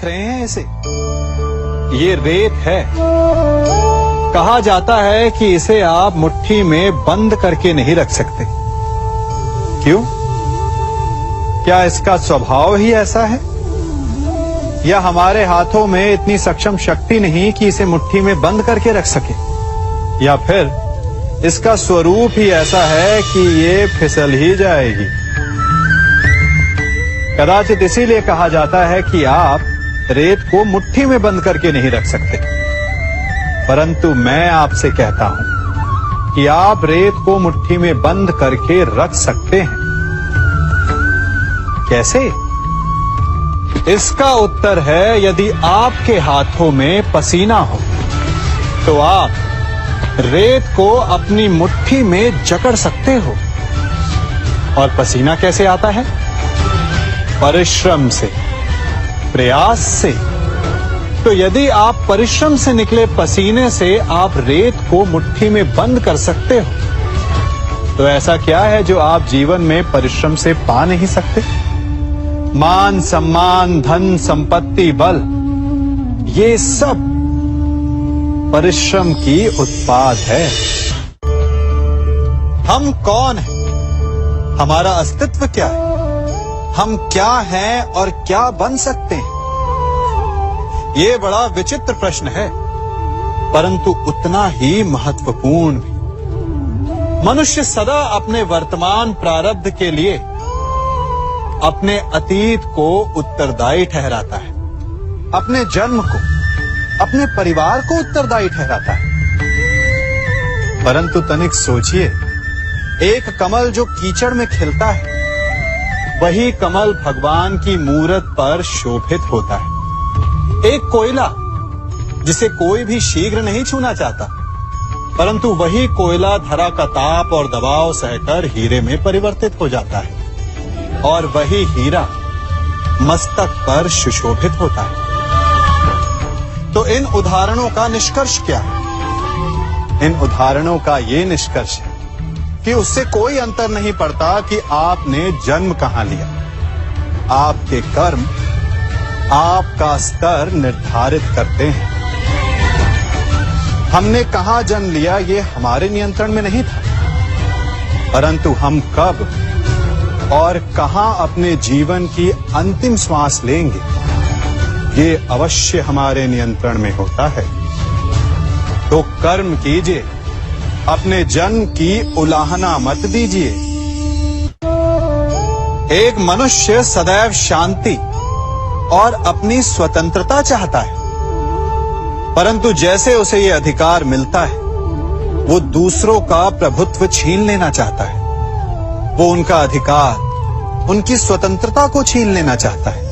रहे हैं इसे? ये रेत है। कहा जाता है कि इसे आप मुट्ठी में बंद करके नहीं रख सकते। क्यों? क्या इसका स्वभाव ही ऐसा है, या हमारे हाथों में इतनी सक्षम शक्ति नहीं कि इसे मुट्ठी में बंद करके रख सके, या फिर इसका स्वरूप ही ऐसा है कि ये फिसल ही जाएगी। कदाचित इसीलिए कहा जाता है कि आप रेत को मुट्ठी में बंद करके नहीं रख सकते। परंतु मैं आपसे कहता हूं कि आप रेत को मुट्ठी में बंद करके रख सकते हैं। कैसे? इसका उत्तर है, यदि आपके हाथों में पसीना हो तो आप रेत को अपनी मुट्ठी में जकड़ सकते हो। और पसीना कैसे आता है? परिश्रम से, प्रयास से। तो यदि आप परिश्रम से निकले पसीने से आप रेत को मुट्ठी में बंद कर सकते हो, तो ऐसा क्या है जो आप जीवन में परिश्रम से पा नहीं सकते? मान, सम्मान, धन, संपत्ति, बल, ये सब परिश्रम की उत्पाद है। हम कौन हैं? हमारा अस्तित्व क्या है? हम क्या हैं और क्या बन सकते हैं? ये बड़ा विचित्र प्रश्न है, परंतु उतना ही महत्वपूर्ण भी। मनुष्य सदा अपने वर्तमान प्रारब्ध के लिए अपने अतीत को उत्तरदायी ठहराता है, अपने जन्म को, अपने परिवार को उत्तरदायी ठहराता है। परंतु तनिक सोचिए, एक कमल जो कीचड़ में खिलता है, वही कमल भगवान की मूरत पर शोभित होता है। एक कोयला जिसे कोई भी शीघ्र नहीं छूना चाहता, परंतु वही कोयला धरा का ताप और दबाव सहकर हीरे में परिवर्तित हो जाता है, और वही हीरा मस्तक पर सुशोभित होता है। तो इन उदाहरणों का निष्कर्ष क्या है? इन उदाहरणों का ये निष्कर्ष है कि उससे कोई अंतर नहीं पड़ता कि आपने जन्म कहां लिया। आपके कर्म आपका स्तर निर्धारित करते हैं। हमने कहां जन्म लिया ये हमारे नियंत्रण में नहीं था, परंतु हम कब और कहां अपने जीवन की अंतिम श्वास लेंगे, ये अवश्य हमारे नियंत्रण में होता है। तो कर्म कीजिए, अपने जन्म की उलाहना मत दीजिए। एक मनुष्य सदैव शांति और अपनी स्वतंत्रता चाहता है, परंतु जैसे उसे ये अधिकार मिलता है, वो दूसरों का प्रभुत्व छीन लेना चाहता है। वो उनका अधिकार, उनकी स्वतंत्रता को छीन लेना चाहता है।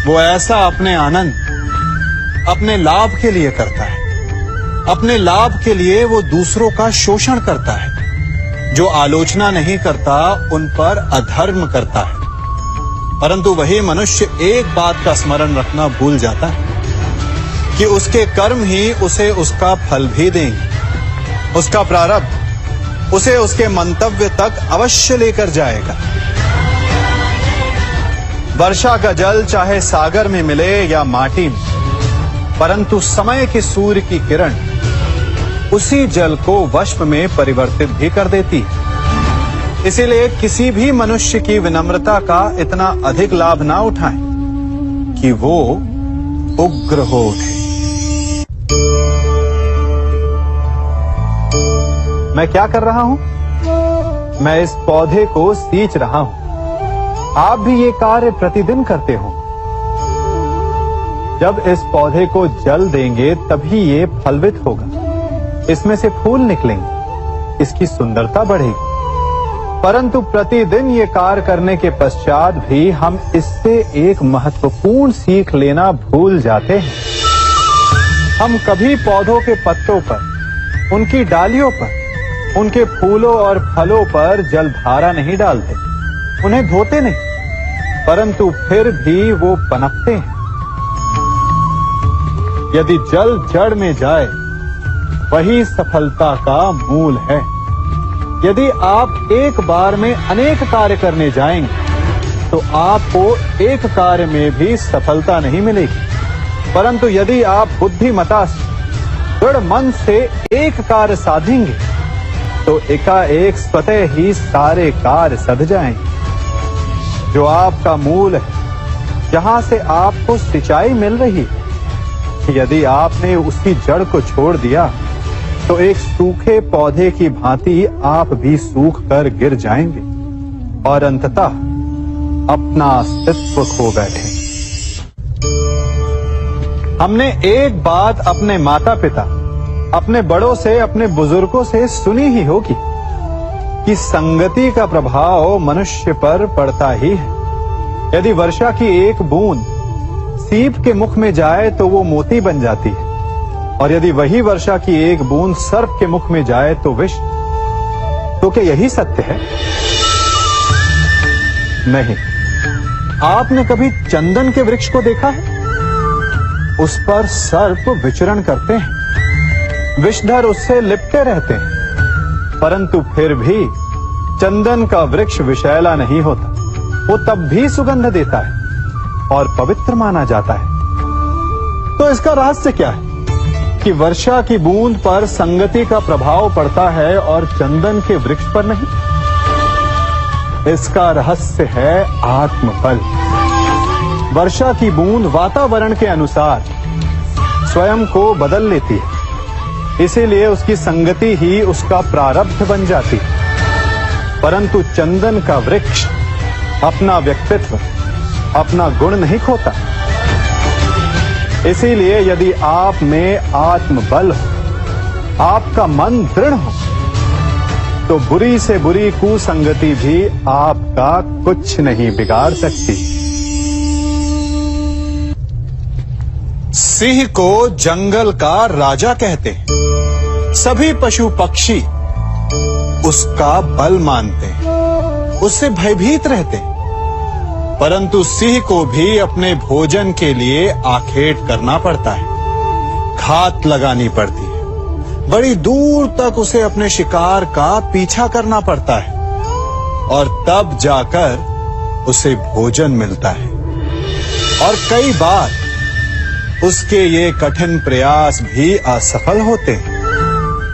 वो ऐसा अपने आनंद, अपने लाभ के लिए करता है। अपने लाभ के लिए वो दूसरों का शोषण करता है। जो आलोचना नहीं करता, उन पर अधर्म करता है। परंतु वही मनुष्य एक बात का स्मरण रखना भूल जाता है कि उसके कर्म ही उसे उसका फल भी देंगे। उसका प्रारब्ध उसे उसके मंतव्य तक अवश्य लेकर जाएगा। वर्षा का जल चाहे सागर में मिले या माटी में, परंतु समय के सूर्य की किरण उसी जल को वष्प में परिवर्तित भी कर देती है। इसीलिए किसी भी मनुष्य की विनम्रता का इतना अधिक लाभ ना उठाएं कि वो उग्र हो उठे। मैं क्या कर रहा हूं? मैं इस पौधे को सींच रहा हूं। आप भी ये कार्य प्रतिदिन करते हो। जब इस पौधे को जल देंगे तभी ये फलवित होगा, इसमें से फूल निकलेंगे, इसकी सुंदरता बढ़ेगी। परंतु प्रतिदिन ये कार्य करने के पश्चात भी हम इससे एक महत्वपूर्ण सीख लेना भूल जाते हैं। हम कभी पौधों के पत्तों पर, उनकी डालियों पर, उनके फूलों और फलों पर जलधारा नहीं डालते, उन्हें धोते नहीं, परंतु फिर भी वो पनपते हैं। यदि जल जड़ में जाए, वही सफलता का मूल है। यदि आप एक बार में अनेक कार्य करने जाएंगे, तो आपको एक कार्य में भी सफलता नहीं मिलेगी। परंतु यदि आप बुद्धिमता से दृढ़ मन से एक कार्य साधेंगे तो एकाएक स्वतः ही सारे कार्य सध जाएंगे। जो आपका मूल है, जहां से आपको सिंचाई मिल रही है, यदि आपने उसकी जड़ को छोड़ दिया तो एक सूखे पौधे की भांति आप भी सूख कर गिर जाएंगे और अंततः अपना अस्तित्व खो बैठे। हमने एक बात अपने माता पिता, अपने बड़ों से, अपने बुजुर्गों से सुनी ही होगी कि संगति का प्रभाव मनुष्य पर पड़ता ही है। यदि वर्षा की एक बूंद सीप के मुख में जाए तो वो मोती बन जाती है, और यदि वही वर्षा की एक बूंद सर्प के मुख में जाए तो विष। तो क्या यही सत्य है? नहीं। आपने कभी चंदन के वृक्ष को देखा है? उस पर सर्प विचरण करते हैं, विषधर उससे लिपटे रहते हैं, परंतु फिर भी चंदन का वृक्ष विषैला नहीं होता। वो तब भी सुगंध देता है और पवित्र माना जाता है। तो इसका रहस्य क्या है कि वर्षा की बूंद पर संगति का प्रभाव पड़ता है और चंदन के वृक्ष पर नहीं? इसका रहस्य है आत्मबल। वर्षा की बूंद वातावरण के अनुसार स्वयं को बदल लेती है, इसीलिए उसकी संगति ही उसका प्रारब्ध बन जाती है। परंतु चंदन का वृक्ष अपना व्यक्तित्व, अपना गुण नहीं खोता। इसीलिए यदि आप में आत्मबल हो, आपका मन दृढ़ हो, तो बुरी से बुरी कुसंगति भी आपका कुछ नहीं बिगाड़ सकती। सिंह को जंगल का राजा कहते हैं। सभी पशु पक्षी उसका बल मानते हैं, उससे भयभीत रहते हैं। परंतु सिंह को भी अपने भोजन के लिए आखेट करना पड़ता है, घात लगानी पड़ती है, बड़ी दूर तक उसे अपने शिकार का पीछा करना पड़ता है, और तब जाकर उसे भोजन मिलता है। और कई बार उसके ये कठिन प्रयास भी असफल होते हैं।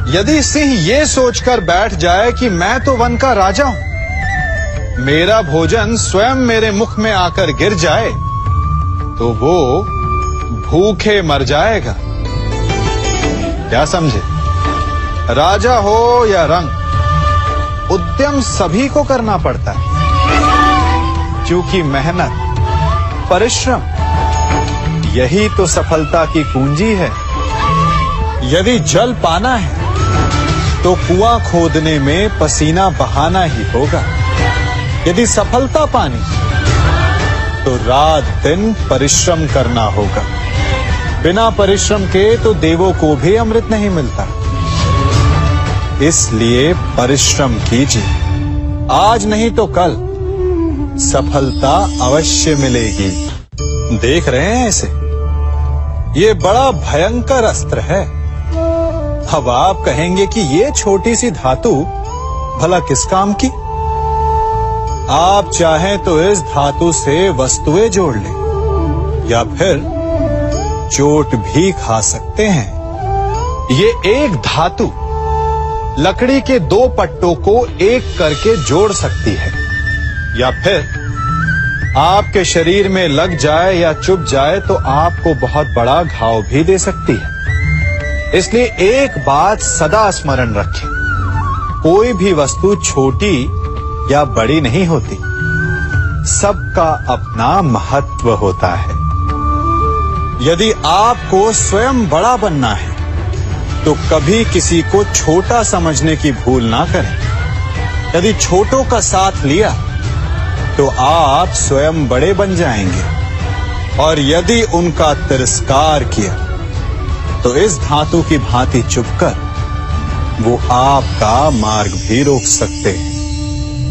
यदि सिंह ये सोचकर बैठ जाए कि मैं तो वन का राजा हूं, मेरा भोजन स्वयं मेरे मुख में आकर गिर जाए, तो वो भूखे मर जाएगा। क्या समझे? राजा हो या रंग, उद्यम सभी को करना पड़ता है, क्योंकि मेहनत, परिश्रम यही तो सफलता की कुंजी है। यदि जल पाना है तो कुआं खोदने में पसीना बहाना ही होगा। यदि सफलता पानी तो रात दिन परिश्रम करना होगा। बिना परिश्रम के तो देवों को भी अमृत नहीं मिलता। इसलिए परिश्रम कीजिए, आज नहीं तो कल सफलता अवश्य मिलेगी। देख रहे हैं इसे? ये बड़ा भयंकर अस्त्र है। अब आप कहेंगे कि ये छोटी सी धातु भला किस काम की? आप चाहें तो इस धातु से वस्तुएं जोड़ लें या फिर चोट भी खा सकते हैं। ये एक धातु लकड़ी के दो पट्टों को एक करके जोड़ सकती है, या फिर आपके शरीर में लग जाए या चुभ जाए तो आपको बहुत बड़ा घाव भी दे सकती है। इसलिए एक बात सदा स्मरण रखें, कोई भी वस्तु छोटी या बड़ी नहीं होती, सबका अपना महत्व होता है। यदि आपको स्वयं बड़ा बनना है तो कभी किसी को छोटा समझने की भूल ना करें। यदि छोटों का साथ लिया तो आप स्वयं बड़े बन जाएंगे, और यदि उनका तिरस्कार किया तो इस धातु की भांति चुभकर वो आपका मार्ग भी रोक सकते हैं।